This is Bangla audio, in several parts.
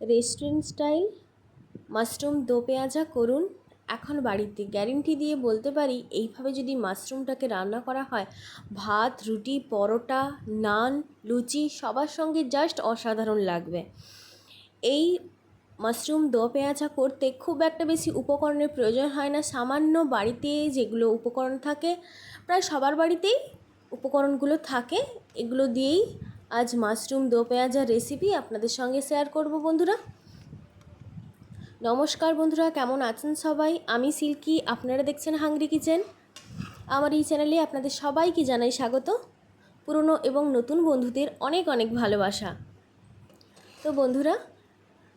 রেস্টুরেন্ট স্টাইল মাশরুম দো পেঁয়াজা করুন এখন বাড়িতে। গ্যারেন্টি দিয়ে বলতে পারি, এইভাবে যদি মাশরুমটাকে রান্না করা হয়, ভাত, রুটি, পরোটা, নান, লুচি সবার সঙ্গে জাস্ট অসাধারণ লাগবে। এই মাশরুম দো পেঁয়াজা করতে খুব একটা বেশি উপকরণের প্রয়োজন হয় না। সামান্য বাড়িতে যেগুলো উপকরণ থাকে, প্রায় সবার বাড়িতেই উপকরণগুলো থাকে, এগুলো দিয়েই আজ মাশরুম দো পেঁয়াজার রেসিপি আপনাদের সঙ্গে শেয়ার করব বন্ধুরা। নমস্কার বন্ধুরা, কেমন আছেন সবাই? আমি সিল্কি, আপনারা দেখছেন হাংরি কিচেন। আমার এই চ্যানেলে আপনাদের সবাইকে জানাই স্বাগত। পুরনো এবং নতুন বন্ধুদের অনেক অনেক ভালোবাসা। তো বন্ধুরা,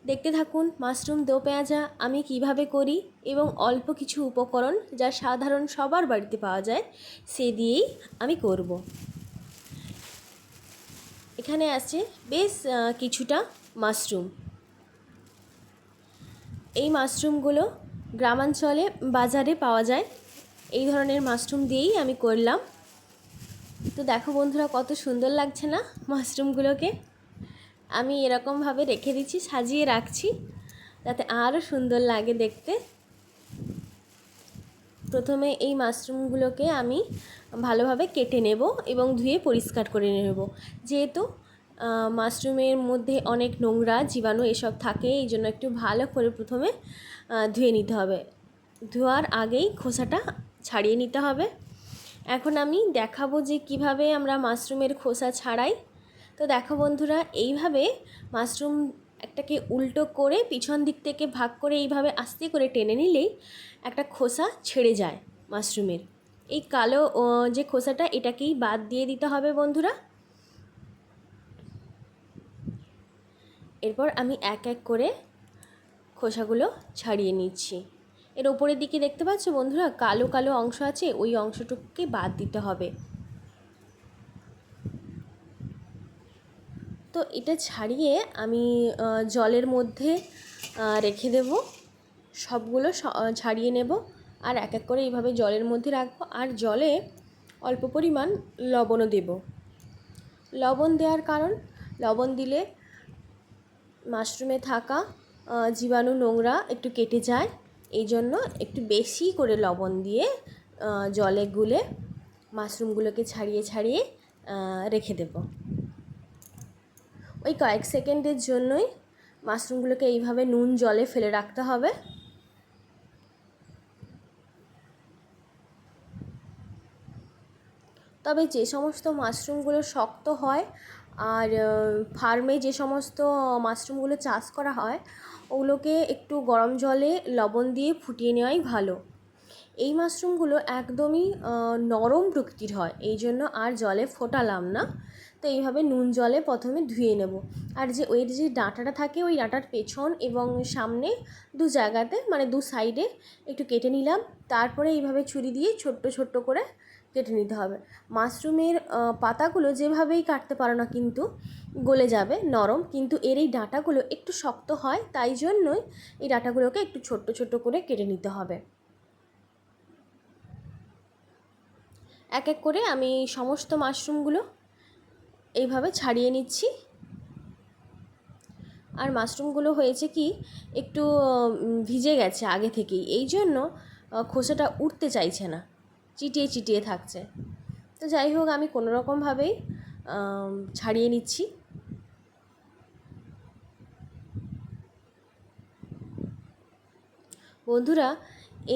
দেখতে থাকুন মাশরুম দো পেঁয়াজা আমি কিভাবে করি এবং অল্প কিছু উপকরণ যা সাধারণ সবার বাড়িতে পাওয়া যায় সে দিয়েই আমি করব। এখানে আছে বেশ কিছুটা মাশরুম। এই মাশরুমগুলো গ্রামাঞ্চলে বাজারে পাওয়া যায়। এই ধরনের মাশরুম দিয়েই আমি করলাম। তো দেখো বন্ধুরা, কত সুন্দর লাগছে না মাশরুমগুলোকে? আমি এরকমভাবে রেখে দিচ্ছি, সাজিয়ে রাখছি যাতে আরও সুন্দর লাগে দেখতে। প্রথমে এই মাশরুমগুলোকে আমি ভালোভাবে কেটে নেব এবং ধুয়ে পরিষ্কার করে নেব। যেহেতু মাশরুমের মধ্যে অনেক নোংরা জীবাণু এসব থাকে, এই জন্য একটু ভালো করে প্রথমে ধুয়ে নিতে হবে। ধোয়ার আগেই খোসাটা ছাড়িয়ে নিতে হবে। এখন আমি দেখাবো যে কিভাবে আমরা মাশরুমের খোসা ছাড়াই। তো দেখো বন্ধুরা, এইভাবে মাশরুম একটাকে উল্টো করে পিছন দিক থেকে ভাগ করে এইভাবে আস্তে করে টেনে নিলেই একটা খোসা ছেড়ে যায় মাশরুমের। এই কালো যে খোসাটা, এটাকেই বাদ দিয়ে দিতে হবে বন্ধুরা। এরপর আমি এক এক করে খোসাগুলো ছাড়িয়ে নিচ্ছি। এর ওপরের দিকে দেখতে পাচ্ছ বন্ধুরা, কালো কালো অংশ আছে, ওই অংশটুকুকে বাদ দিতে হবে। তো এটা ছাড়িয়ে আমি জলের মধ্যে রেখে দেব। সবগুলো ছাড়িয়ে নেব আর এক এক করে এইভাবে জলের মধ্যে রাখবো। আর জলে অল্প পরিমাণ লবণও দেব। লবণ দেওয়ার কারণ, লবণ দিলে মাশরুমে থাকা জীবাণু নোংরা একটু কেটে যায়, এই জন্য একটু বেশি করে লবণ দিয়ে জলে গুলে মাশরুমগুলোকে ছাড়িয়ে ছাড়িয়ে রেখে দেব। ওই কয়েক সেকেন্ডের জন্যই মাশরুমগুলোকে এইভাবে নুন জলে ফেলে রাখতে হবে। তবে যে সমস্ত মাশরুমগুলো শক্ত হয় আর ফার্মে যে সমস্ত মাশরুমগুলো চাষ করা হয়, ওগুলোকে একটু গরম জলে লবণ দিয়ে ফুটিয়ে নেওয়াই ভালো। এই মাশরুমগুলো একদমই নরম প্রকৃতির হয়, এই জন্য আর জলে ফোটালাম না। তো এইভাবে নুন জলে প্রথমে ধুয়ে নেব। আর যে ওই যে ডাঁটাটা থাকে, ওই ডাঁটার পেছন এবং সামনে দু জায়গাতে, মানে দু সাইডে একটু কেটে নিলাম। তারপরে এইভাবে ছুরি দিয়ে ছোট্ট ছোট্ট করে কেটে নিতে হবে। মাশরুমের পাতাগুলো যেভাবেই কাটতে পারো না কিন্তু গলে যাবে, নরম, কিন্তু এর এই ডাঁটাগুলো একটু শক্ত হয়, তাই জন্যই এই ডাঁটাগুলোকে একটু ছোট্ট ছোট্ট করে কেটে নিতে হবে। এক এক করে আমি সমস্ত মাশরুমগুলো এইভাবে ছাড়িয়ে নিচ্ছি। আর মাশরুমগুলো হয়েছে কি, একটু ভিজে গেছে আগে থেকেই, এই জন্য খোসাটা উঠতে চাইছে না, চিটিয়ে চিটিয়ে থাকছে। তো যাই হোক, আমি কোনো রকমভাবেই ছাড়িয়ে নিচ্ছি। বন্ধুরা,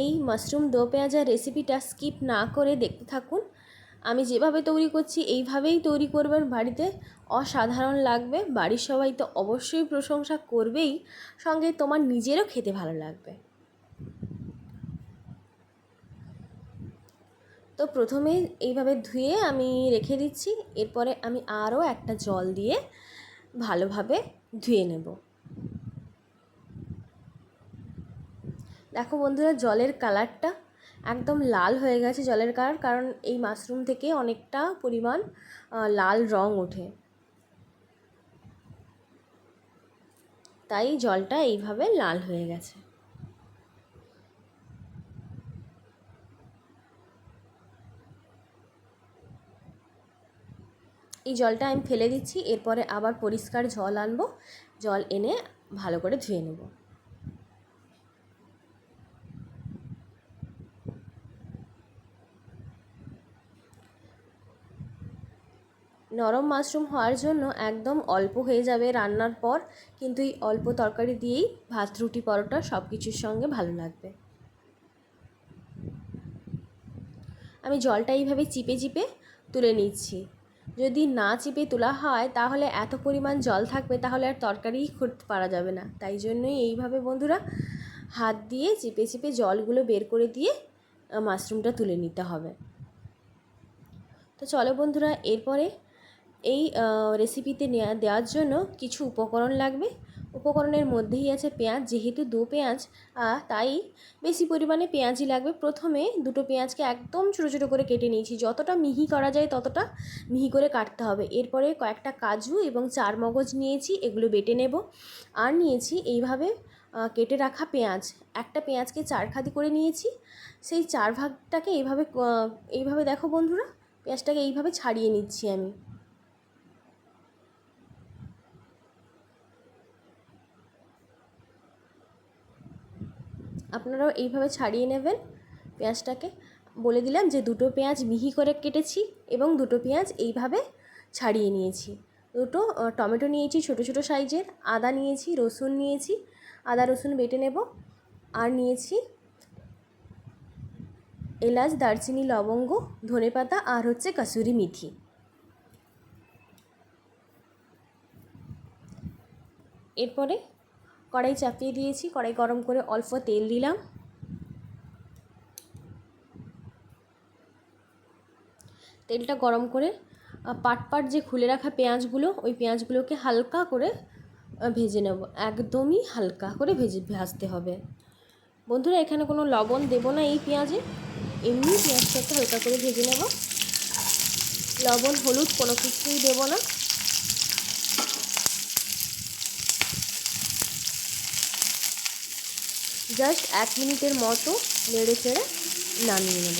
এই মাশরুম দো পেঁয়াজা রেসিপিটা স্কিপ না করে দেখতে থাকুন। আমি যেভাবে তৈরি করছি এইভাবেই তৈরি করবেন বাড়িতে, অসাধারণ লাগবে। বাড়ির সবাই তো অবশ্যই প্রশংসা করবেই, সঙ্গে তোমার নিজেরও খেতে ভালো লাগবে। তো প্রথমে এইভাবে ধুয়ে আমি রেখে দিচ্ছি। এরপরে আমি আরও একটা জল দিয়ে ভালোভাবে ধুয়ে নেব। দেখো বন্ধুরা, জলের কালারটা একদম লাল হয়ে গেছে। জলের কালার, কারণ এই মাশরুম থেকে অনেকটা পরিমাণ লাল রং ওঠে, তাই জলটা এইভাবে লাল হয়ে গেছে। এই জলটা আমি ফেলে দিচ্ছি, এরপরে আবার পরিষ্কার জল আনবো, জল এনে ভালো করে ধুয়ে নেব। নরম মাশরুম হওয়ার জন্য একদম অল্প হয়ে যাবে রান্নার পর, কিন্তু এই অল্প তরকারি দিয়েই ভাত, রুটি, পরোটা সব কিছুর সঙ্গে ভালো লাগবে। আমি জলটা এইভাবে চিপে চিপে তুলে নিচ্ছি। যদি না চিপে তোলা হয় তাহলে এত পরিমাণ জল থাকবে, তাহলে আর তরকারিই করতে পারা যাবে না। তাই জন্যই এইভাবে বন্ধুরা হাত দিয়ে চিপে চিপে জলগুলো বের করে দিয়ে মাশরুমটা তুলে নিতে হবে। তো চলো বন্ধুরা, এরপরে এই রেসিপিতে দেওয়ার জন্য কিছু উপকরণ লাগবে। উপকরণের মধ্যেই আছে পেঁয়াজ, যেহেতু দু পেঁয়াজ তাই বেশি পরিমাণে পেঁয়াজই লাগবে। প্রথমে দুটো পেঁয়াজকে একদম ছোটো ছোটো করে কেটে নিয়েছি, যতটা মিহি করা যায় ততটা মিহি করে কাটতে হবে। এরপরে কয়েকটা কাজু এবং চারমগজ নিয়েছি, এগুলো বেটে নেব। আর নিয়েছি এইভাবে কেটে রাখা পেঁয়াজ, একটা পেঁয়াজকে 4 খাদি করে নিয়েছি। সেই 4 ভাগটাকে এইভাবে দেখো বন্ধুরা, পেঁয়াজটাকে এইভাবে ছাড়িয়ে নিচ্ছি আমি। আপনারাও এইভাবে ছাড়িয়ে নেবেন পেঁয়াজটাকে। বলে দিলাম যে দুটো পেঁয়াজ মিহি করে কেটেছি এবং দুটো পেঁয়াজ এইভাবে ছাড়িয়ে নিয়েছি। দুটো টমেটো নিয়েছি ছোটো ছোটো সাইজের, আদা নিয়েছি, রসুন নিয়েছি, আদা রসুন বেটে নেব। আর নিয়েছি এলাচ, দারচিনি, লবঙ্গ, ধনেপাতা আর হচ্ছে কাসুরি মেথি। এরপরে কড়াই চাপিয়ে দিয়েছি, কড়াই গরম করে অল্প তেল দিলাম। তেলটা গরম করে পাট পাট যে খুলে রাখা পেঁয়াজগুলো, ওই পেঁয়াজগুলোকে হালকা করে ভেজে নেব। একদমই হালকা করে ভাজতে হবে বন্ধুরা। এখানে কোনো লবণ দেব না এই পেঁয়াজে, এমনি পেঁয়াজটাকে হালকা করে ভেজে নেব। লবণ, হলুদ কোনো কিছুই দেব না। জাস্ট 1 মিনিটের মতো নেড়ে চেড়ে নামিয়ে নেব।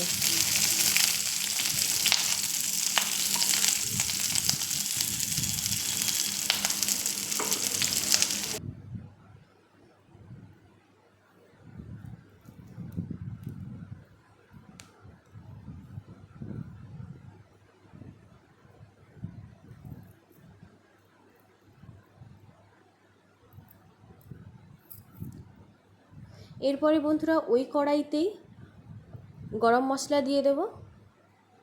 এরপরে বন্ধুরা ওই কড়াইতেই গরম মশলা দিয়ে দেব।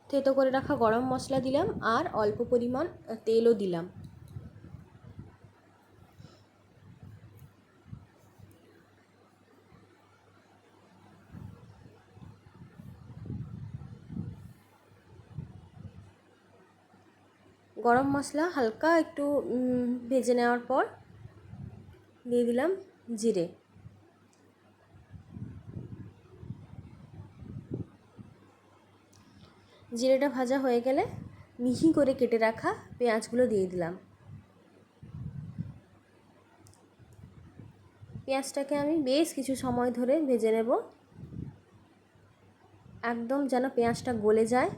থেতো করে রাখা গরম মশলা দিলাম আর অল্প পরিমাণ তেলও দিলাম। গরম মশলা হালকা একটু ভেজে নেওয়ার পর দিয়ে দিলাম জিরে। জিরেটা ভাজা হয়ে গেলে মিহি করে কেটে রাখা পেঁয়াজগুলো দিয়ে দিলাম। পেঁয়াজটাকে আমি বেশ কিছু সময় ধরে ভেজে নেব, একদম যেন পেঁয়াজটা গলে যায়।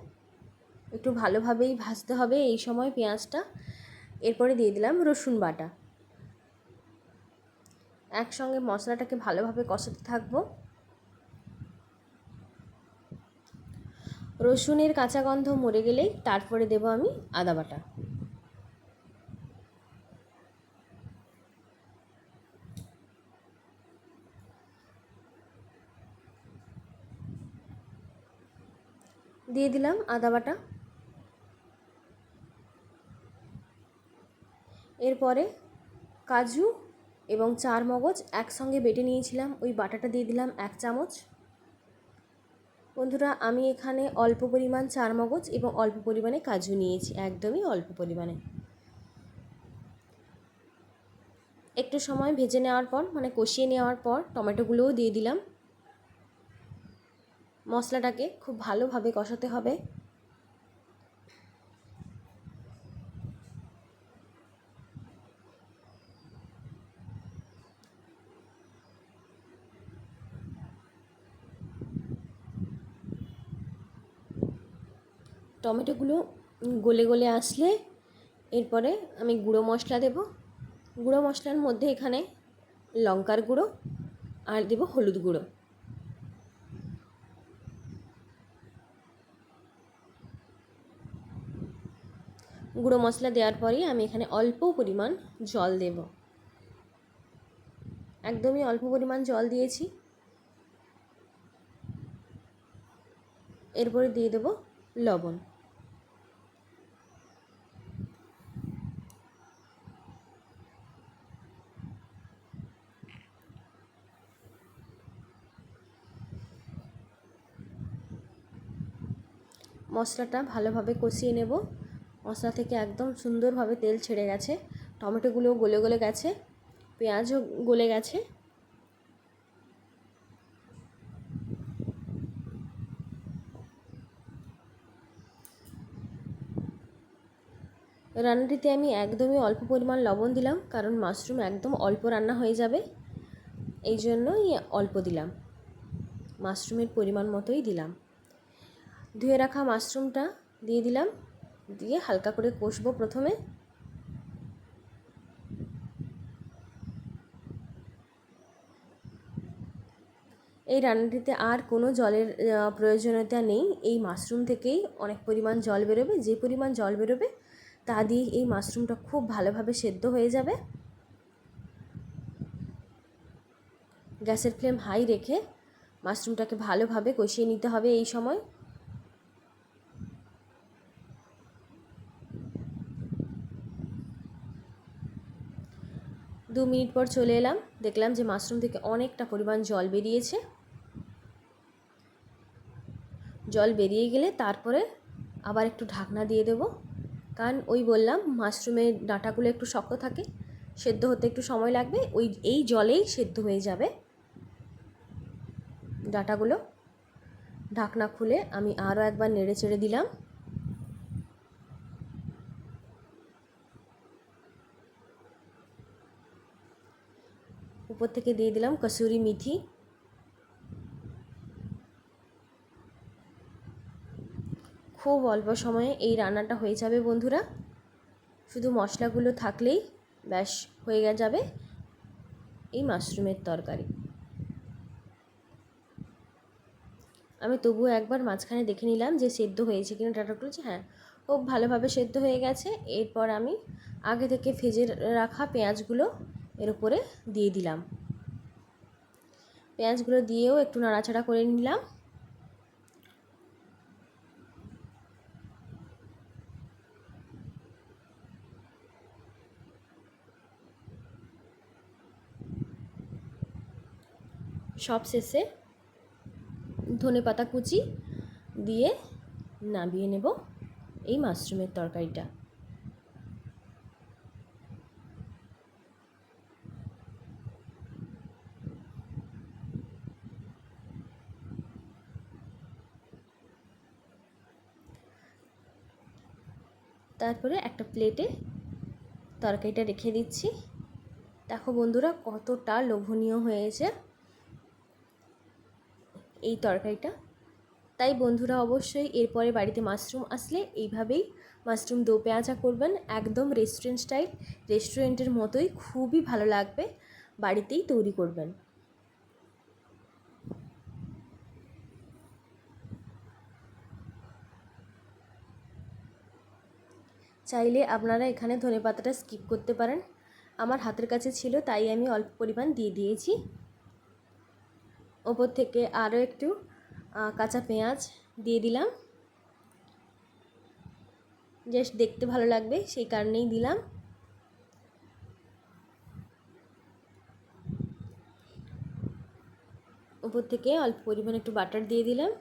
একটু ভালোভাবেই ভাজতে হবে এই সময় পেঁয়াজটা। এরপরে দিয়ে দিলাম রসুন বাটা। একসঙ্গে মশলাটাকে ভালোভাবে কষাতে থাকবো। রসুনের কাঁচা গন্ধ মরে গেলেই তারপরে দেব আমি আদা বাটা। দিয়ে দিলাম আদা বাটা। এরপরে কাজু এবং চারমগজ একসঙ্গে বেটে নিয়েছিলাম, ওই বাটাটা দিয়ে দিলাম 1 চামচ। বন্ধুরা আমি এখানে অল্প পরিমাণ চারমগজ এবং অল্প পরিমাণে কাজু নিয়েছি, একদমই অল্প পরিমাণে। একটু সময় ভেজে নেওয়ার পর, মানে কষিয়ে নেওয়ার পর, টমেটোগুলোও দিয়ে দিলাম। মশলাটাকে খুব ভালোভাবে কষাতে হবে। টমেটোগুলো গলে গলে আসলে এরপরে আমি গুঁড়ো মশলা দেব। গুঁড়ো মশলার মধ্যে এখানে লঙ্কার গুঁড়ো আর দেব হলুদ গুঁড়ো। গুঁড়ো মশলা দেওয়ার পরেই আমি এখানে অল্প পরিমাণ জল দেব, একদমই অল্প পরিমাণ জল দিয়েছি। এরপরে দিয়ে দেব লবণ। মশলাটা ভালোভাবে কষিয়ে নেব। মশলা থেকে একদম সুন্দরভাবে তেল ছেড়ে গেছে, টমেটোগুলোও গলে গলে গেছে, পেঁয়াজও গলে গেছে। রান্নাটিতে আমি একদমই অল্প পরিমাণ লবণ দিলাম, কারণ মাশরুম একদম অল্প রান্না হয়ে যাবে, এই জন্যই অল্প দিলাম। মাশরুমের পরিমাণ মতোই দিলাম। ধুয়ে রাখা মাশরুমটা দিয়ে দিলাম, দিয়ে হালকা করে কষবো প্রথমে। এই রান্নাটিতে আর কোনো জলের প্রয়োজনীয়তা নেই। এই মাশরুম থেকেই অনেক পরিমাণ জল বেরোবে। যে পরিমাণ জল বেরোবে তা দিয়ে এই মাশরুমটা খুব ভালোভাবে সেদ্ধ হয়ে যাবে। গ্যাসের ফ্লেম হাই রেখে মাশরুমটাকে ভালোভাবে কষিয়ে নিতে হবে। এই সময় দু মিনিট পর চলে এলাম, দেখলাম যে মাশরুম থেকে অনেকটা পরিমাণ জল বেরিয়েছে। জল বেরিয়ে গেলে তারপরে আবার একটু ঢাকনা দিয়ে দেব, কারণ ওই বললাম মাশরুমের ডাঁটাগুলো একটু শক্ত থাকে, সেদ্ধ হতে একটু সময় লাগবে। এই জলেই সেদ্ধ হয়ে যাবে ডাঁটাগুলো। ঢাকনা খুলে আমি আরও একবার নেড়ে চেড়ে দিলাম। উপর থেকে দিয়ে দিলাম কসুরি মেথি। খুব অল্প সময়ে এই রান্নাটা হয়ে যাবে বন্ধুরা। শুধু মশলাগুলো থাকলেই ব্যাস হয়ে যাবে এই মাশরুমের তরকারি। আমি তবুও একবার মাঝখানে দেখে নিলাম যে সেদ্ধ হয়েছে কিনা ডাঁটাগুলো, যে হ্যাঁ খুব ভালোভাবে সেদ্ধ হয়ে গেছে। এরপর আমি আগে থেকে ভেজে রাখা পেঁয়াজগুলো এর উপরে দিয়ে দিলাম। পেঁয়াজগুলো দিয়েও একটু নাড়াচাড়া করে নিলাম। সব শেষে ধনেপাতা কুচি দিয়ে নামিয়ে নেব এই মাশরুমের তরকারিটা। তারপরে একটা প্লেটে তরকারিটা রেখে দিচ্ছি। দেখো বন্ধুরা কতটা লোভনীয় হয়েছে এই তরকারিটা। তাই বন্ধুরা অবশ্যই এরপরে বাড়িতে মাশরুম আসলে এইভাবেই মাশরুম দো পেঁয়াজা করবেন, একদম রেস্টুরেন্ট স্টাইল, রেস্টুরেন্টের মতোই খুবই ভালো লাগবে। বাড়িতেই তৈরি করবেন। চাইলে আপনারা এখানে ধনেপাতাটা স্কিপ করতে পারেন, আমার হাতের কাছে ছিল তাই আমি অল্প পরিমাণ দিয়ে দিয়েছি। ওপর থেকে আরও একটু কাঁচা পেঁয়াজ দিয়ে দিলাম, জাস্ট দেখতে ভালো লাগবে সেই কারণেই দিলাম। উপর থেকে অল্প পরিমাণ একটু বাটার দিয়ে দিলাম।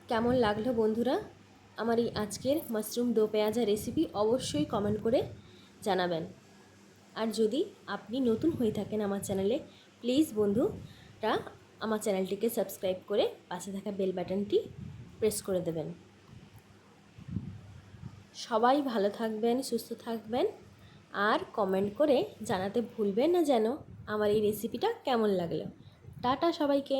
কেমন লাগলো বন্ধুরা আমার এই আজকের মাশরুম দো পেঁয়াজা রেসিপি, অবশ্যই কমেন্ট করে জানাবেন। আর যদি আপনি নতুন হয়ে থাকেন আমার চ্যানেলে, প্লিজ বন্ধুরা আমার চ্যানেলটিকে সাবস্ক্রাইব করে পাশে থাকা বেল বাটনটি প্রেস করে দেবেন। সবাই ভালো থাকবেন, সুস্থ থাকবেন, আর কমেন্ট করে জানাতে ভুলবেন না যেন আমার এই রেসিপিটা কেমন লাগলো। টাটা সবাইকে।